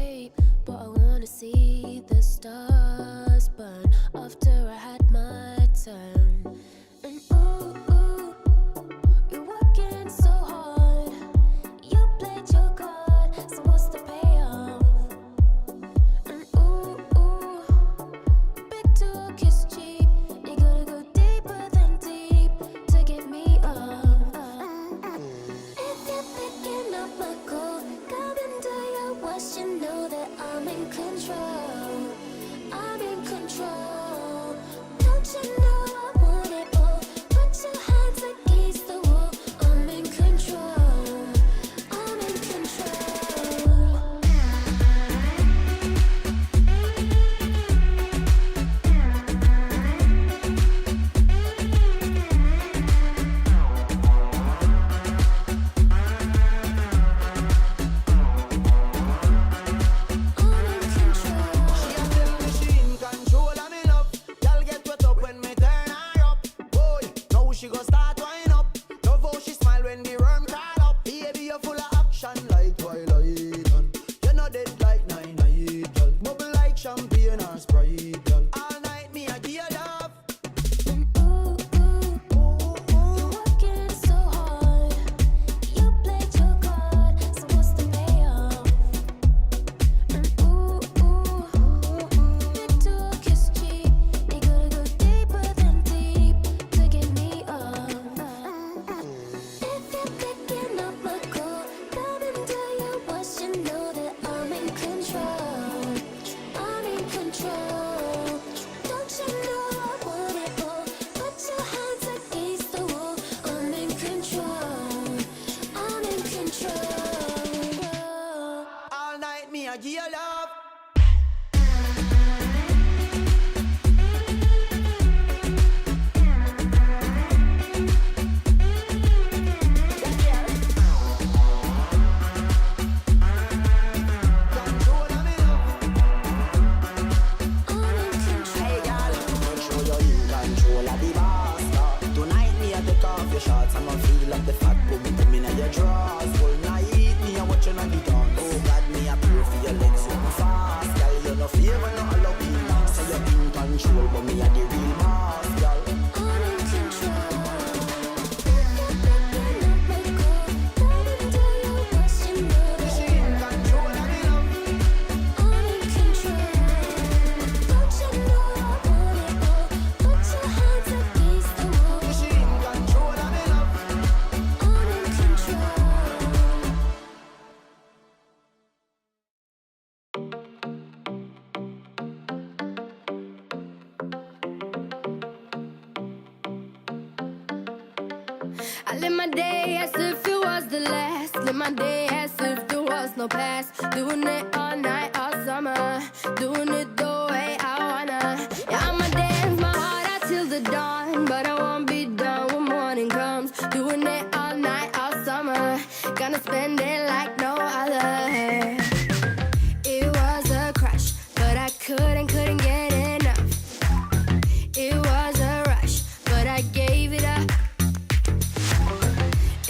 escape, but I wanna see the stars burn after I had my turn. And ooh, ooh, you're working so hard. You played your card, so what's the payoff? And ooh, ooh, big talk is cheap. You gotta go deeper than deep to get me off. If you're picking up my call, come and do your worst. You know that I'm in control. I'm in control. Don't you know I want it all? Put your hands against the wall. I'm in control. I'm in control. She gon' start wind up. Love how she smile when the worm call up. Baby, you're full of action like Twilight. You're not dead like 9-9, girl. Bubble like champagne or Sprite, girl. All night me I give you love. Ooh, ooh, you're working so hard. You played your card, so what's the payoff? And ooh, big talk is cheap. You gotta go deeper than deep to get me off. If you're picking up my call, come and do your worst. You know that I'm in control. I'm in control. Don't you know I want it all? Put your hands against the wall. I'm in control. I'm in control. All night me I give you love. Control of me love. I'm in control. Hey girl, control your in control of the boss. Tonight me I take off your shorts. I'ma feel up the fat boom boom in your drawers. Whole night me I watching on the dance. Oh God, me I pray for your legs so fast. Girl, you no favor no Halloween. Say you're in control, but me I the real boss, girl. I'm in control. If you're picking up my call, come and do your worst. You know that She in control of me love. I'm in control. Don't you know I want it all? Put your hands against the wall. She in control of me love. I'm in control. I live my day as if it was the last. Live my day as if there was no past. Doing it all night, all summer. Doing it the way I wanna. Yeah, I'ma dance my heart out till the dawn. But I won't be done when morning comes. Doing it all night, all summer. Gonna spend it like no other. It was a crush, but I couldn't get enough. It was a rush, but I gave it up.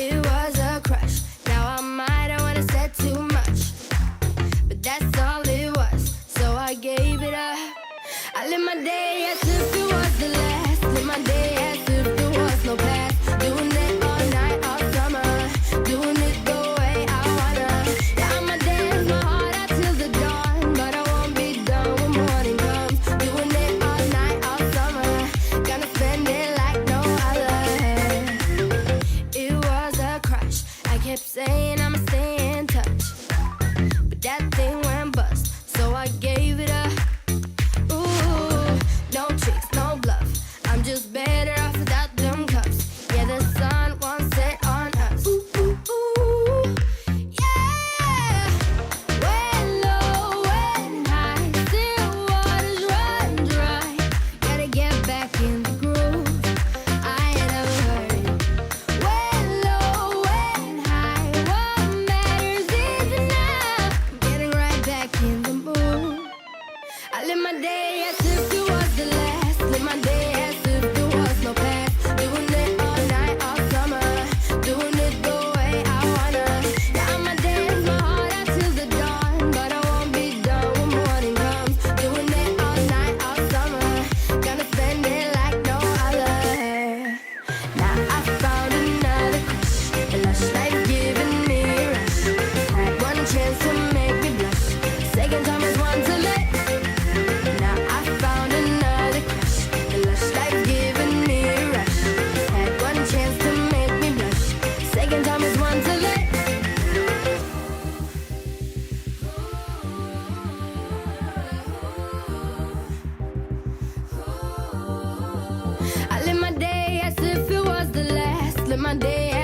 It was a crush. Now I might have wanna said too much, but that's all it was. So I gave it up. I live my day as if it was the last. Live my day as if there was no past. Doing it all night, all summer. Doing it the way I wanna. Yeah, I'ma dance my heart out till the dawn, but I won't be done when morning comes. Doing it all night, all summer. Gonna spend it like no other. It was a crush. I kept saying I'ma stay in touch, but that thing went bust, so I gave it up. Ooh, no tricks, my day